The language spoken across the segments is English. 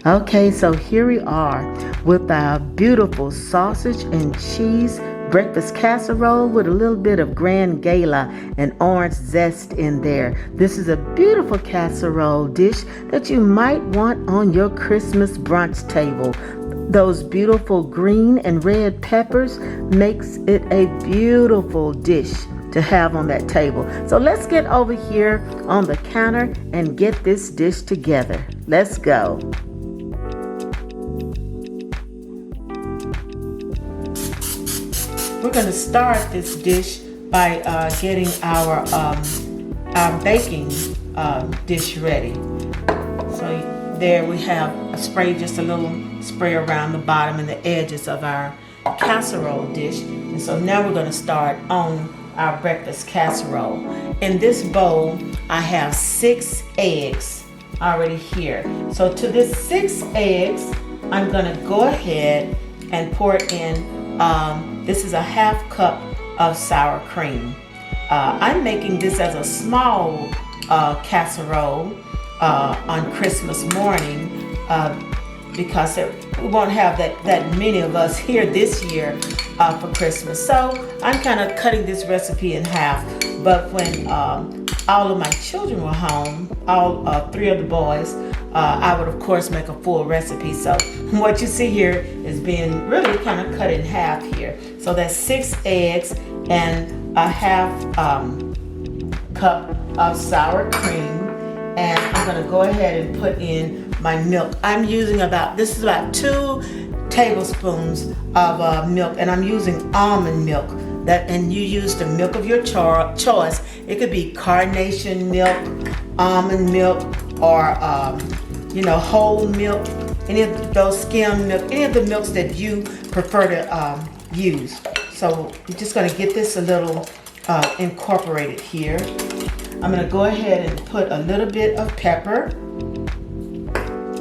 Okay, so here we are with our beautiful sausage and cheese breakfast casserole with a little bit of Grand Gala and orange zest in there. This is a beautiful casserole dish that you might want on your Christmas brunch table. Those beautiful green and red peppers makes it a beautiful dish to have on that table. So let's get over here on the counter and get this dish together. Let's go. We're going to start this dish by getting our baking dish ready. So there we have a spray, just a little spray around the bottom and the edges of our casserole dish. And so now we're going to start on our breakfast casserole. In this bowl, I have 6 eggs already here. So to this 6 eggs, I'm going to go ahead and pour in this is a ½ cup of sour cream. I'm making this as a small casserole on Christmas morning because we won't have that many of us here this year for Christmas. So I'm kind of cutting this recipe in half. But when all of my children were home, all 3 of the boys, I would of course make a full recipe. So what you see here is being really kind of cut in half here. So that's 6 eggs and a ½ cup of sour cream. And I'm gonna go ahead and put in my milk. I'm using this is about 2 tablespoons of milk, and I'm using almond milk. And you use the milk of your choice. It could be carnation milk, almond milk, or whole milk, any of those skim milk, any of the milks that you prefer to use. So you're just going to get this a little incorporated here. I'm going to go ahead and put a little bit of pepper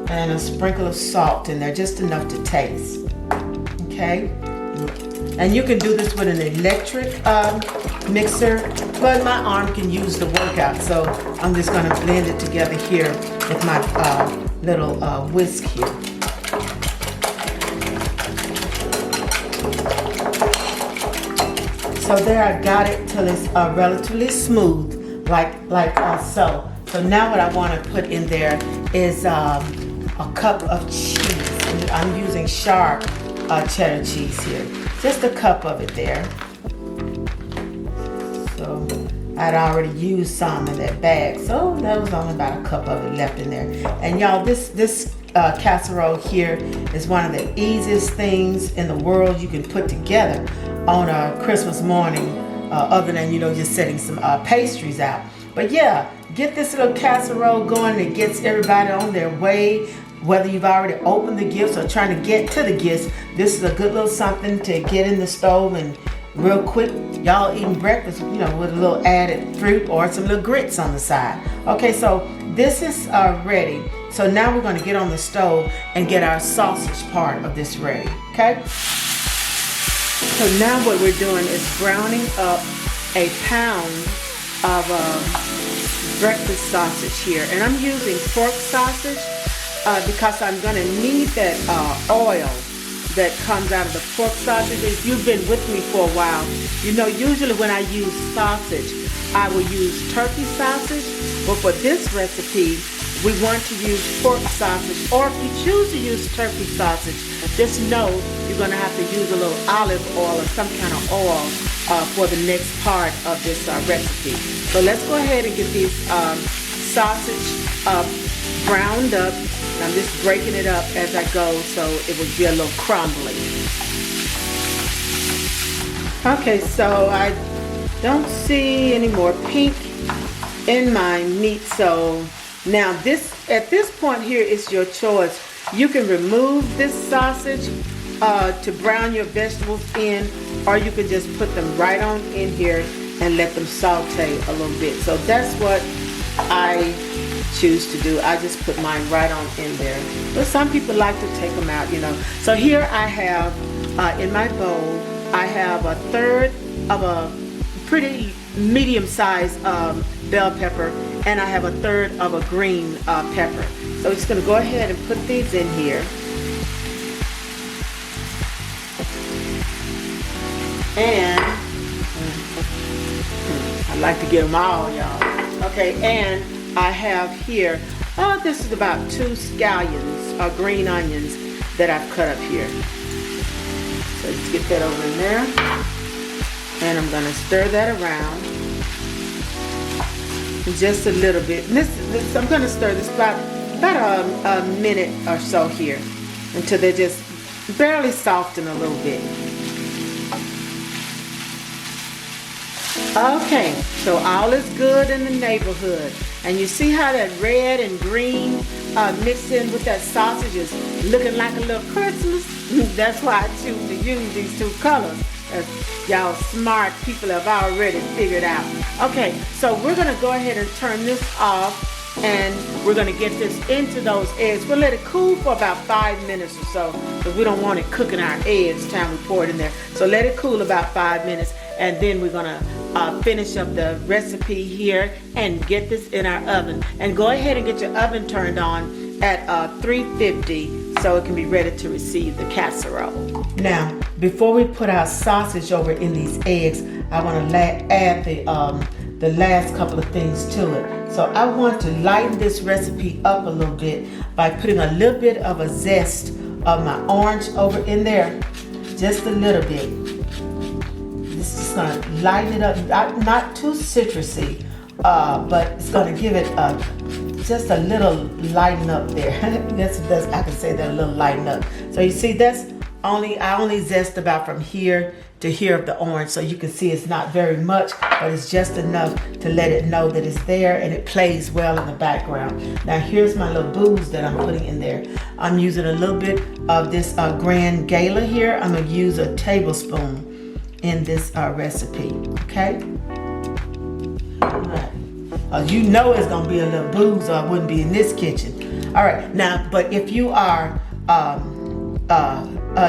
and a sprinkle of salt in there, just enough to taste. Okay. And you can do this with an electric mixer, but my arm can use the workout, so I'm just going to blend it together here with my little whisk here. So there, I got it till it's relatively smooth, like so. So now what I want to put in there is a cup of cheese. I'm using sharp cheddar cheese here. Just a cup of it there. So I'd already used some in that bag, so there was only about a cup of it left in there. And y'all, this casserole here is one of the easiest things in the world you can put together on a Christmas morning, other than just setting some pastries out. But yeah, get this little casserole going. It gets everybody on their way. Whether you've already opened the gifts or trying to get to the gifts, this is a good little something to get in the stove and real quick, y'all eating breakfast, with a little added fruit or some little grits on the side. Okay, so this is ready. So now we're going to get on the stove and get our sausage part of this ready. Okay. So now what we're doing is browning up a pound of breakfast sausage here, and I'm using pork sausage. Because I'm going to need that oil that comes out of the pork sausage. If you've been with me for a while, usually when I use sausage, I will use turkey sausage. But for this recipe, we want to use pork sausage. Or if you choose to use turkey sausage, just know you're going to have to use a little olive oil or some kind of oil for the next part of this recipe. So let's go ahead and get these sausage browned up. I'm just breaking it up as I go so it will be a little crumbly. Okay, so I don't see any more pink in my meat. So now at this point here, it's your choice. You can remove this sausage to brown your vegetables in, or you can just put them right on in here and let them saute a little bit. So that's what I choose to do. I just put mine right on in there. But some people like to take them out, So here I have, in my bowl, I have a third of a pretty medium-sized bell pepper, and I have a third of a green pepper. So we're just gonna go ahead and put these in here. And I like to get them all, y'all. Okay, and I have here, this is about 2 scallions or green onions that I've cut up here. So let's get that over in there. And I'm gonna stir that around just a little bit. I'm gonna stir this about a minute or so here until they're just barely soften a little bit. Okay, so all is good in the neighborhood. And you see how that red and green mixed in with that sausage is looking like a little Christmas? That's why I choose to use these 2 colors. As y'all smart people have already figured out. Okay, so we're gonna go ahead and turn this off, and we're gonna get this into those eggs. We'll let it cool for about 5 minutes or so, because we don't want it cooking our eggs time we pour it in there. So let it cool about 5 minutes, and then we're gonna finish up the recipe here and get this in our oven. And go ahead and get your oven turned on at 350 so it can be ready to receive the casserole. Now, before we put our sausage over in these eggs, I want to add the last couple of things to it. So I want to lighten this recipe up a little bit by putting a little bit of a zest of my orange over in there, just a little bit. This is going to lighten it up, not too citrusy, but it's going to give it just a little lighten up there. I can say that, a little lighten up. So you see, I only zest about from here to here of the orange, so you can see it's not very much, but it's just enough to let it know that it's there, and it plays well in the background. Now here's my little booze that I'm putting in there. I'm using a little bit of this Grand Gala here. I'm gonna use a tablespoon in this recipe, okay? All right. You know it's gonna be a little booze, or I wouldn't be in this kitchen. All right, now, but if you are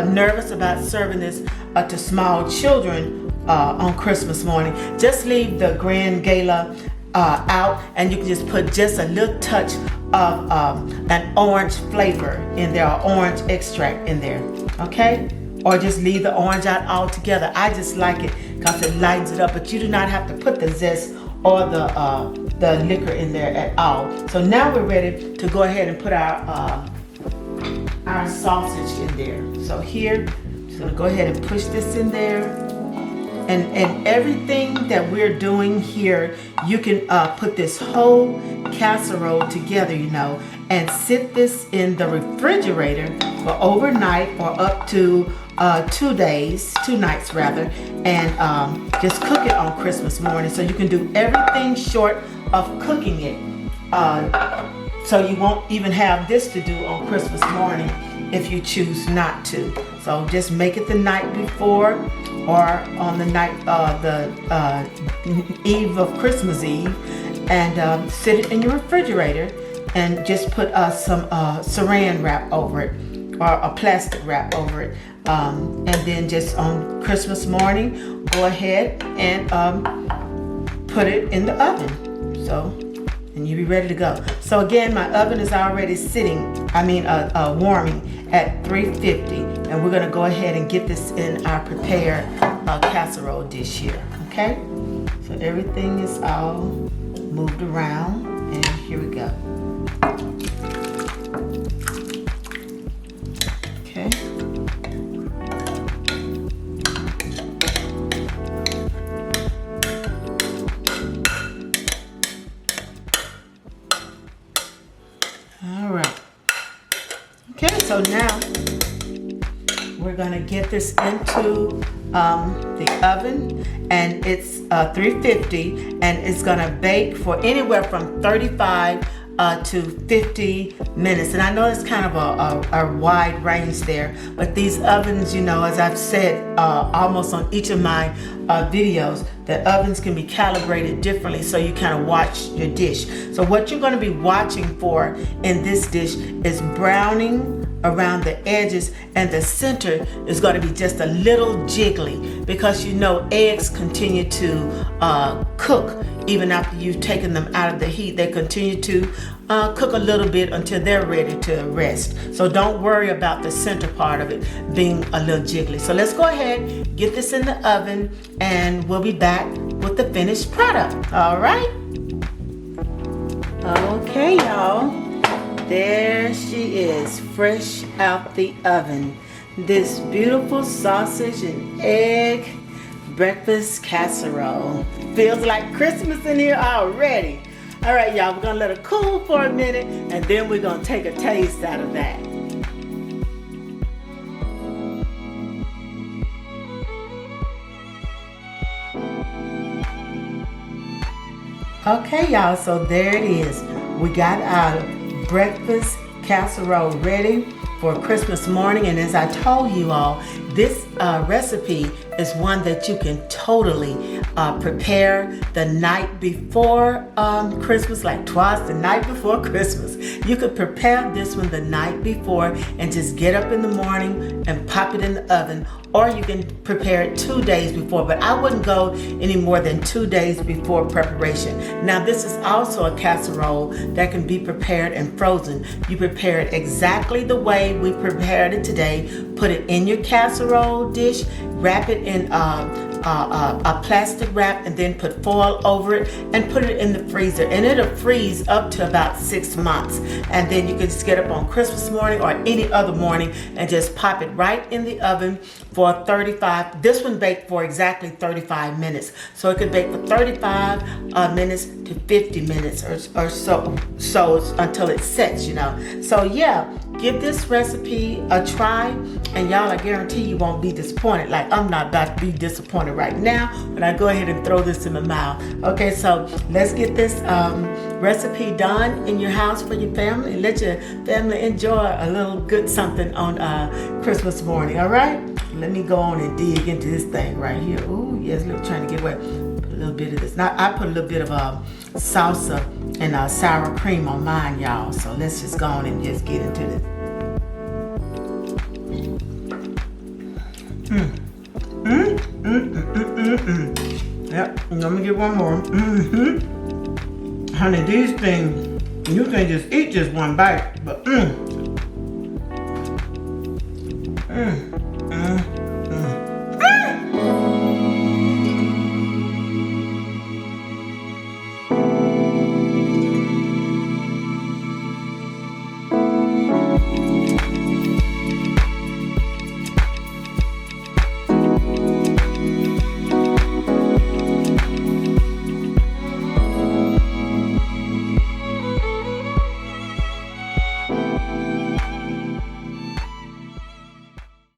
nervous about serving this to small children on Christmas morning, just leave the Grand Gala out, and you can just put just a little touch of an orange flavor in there, or orange extract in there, okay? Or just leave the orange out altogether. I just like it because it lightens it up, but you do not have to put the zest or the liquor in there at all. So now we're ready to go ahead and put our sausage in there. So here, I'm just gonna go ahead and push this in there. And everything that we're doing here, you can put this whole casserole together, you know, and sit this in the refrigerator for overnight or up to 2 nights rather, and just cook it on Christmas morning. So you can do everything short of cooking it. So you won't even have this to do on Christmas morning if you choose not to. So just make it the night before, or on the night, the eve of Christmas Eve, and sit it in your refrigerator, and just put some saran wrap over it, or a plastic wrap over it, and then just on Christmas morning, go ahead and put it in the oven. So, and you'll be ready to go. So again, my oven is already warming at 350, and we're gonna go ahead and get this in our prepared casserole dish here, okay? So everything is all moved around, and here we go. Okay. Okay, so now we're gonna get this into the oven, and it's 350, and it's gonna bake for anywhere from 35 to 50 minutes. And I know it's kind of a wide range there, but these ovens, you know, as I've said almost on each of my videos, that ovens can be calibrated differently, so you kind of watch your dish. So what you're going to be watching for in this dish is browning around the edges, and the center is going to be just a little jiggly, because you know eggs continue to cook even after you've taken them out of the heat. They continue to cook a little bit until they're ready to rest. So don't worry about the center part of it being a little jiggly. So let's go ahead, get this in the oven, and we'll be back with the finished product. All right? Okay, y'all. There she is, fresh out the oven. This beautiful sausage and egg breakfast casserole. Feels like Christmas in here already. All right, y'all, we're gonna let it cool for a minute, and then we're gonna take a taste out of that. Okay, y'all, so there it is. We got our breakfast casserole ready for Christmas morning, and as I told you all, this recipe is one that you can totally prepare the night before Christmas, like twice the night before Christmas. You could prepare this one the night before and just get up in the morning and pop it in the oven, or you can prepare it 2 days before, but I wouldn't go any more than 2 days before preparation. Now, this is also a casserole that can be prepared and frozen. You prepare it exactly the way we prepared it today. Put it in your casserole dish, wrap it in a plastic wrap, and then put foil over it and put it in the freezer, and it'll freeze up to about 6 months. And then you can just get up on Christmas morning or any other morning and just pop it right in the oven for 35. This one baked for exactly 35 minutes, so it could bake for 35 minutes to 50 minutes or so until it sets, you know. So yeah, give this recipe a try, and y'all, I guarantee you won't be disappointed. Like, I'm not about to be disappointed right now when I go ahead and throw this in my mouth. Okay, so let's get this recipe done in your house for your family, and let your family enjoy a little good something on Christmas morning. All right, let me go on and dig into this thing right here. Ooh, yes, look, trying to get wet. Put a little bit of this. Now, I put a little bit of salsa and sour cream on mine, y'all. So let's just go on and just get into this. Yep, let me get one more. Honey, these things, you can just eat just one bite, but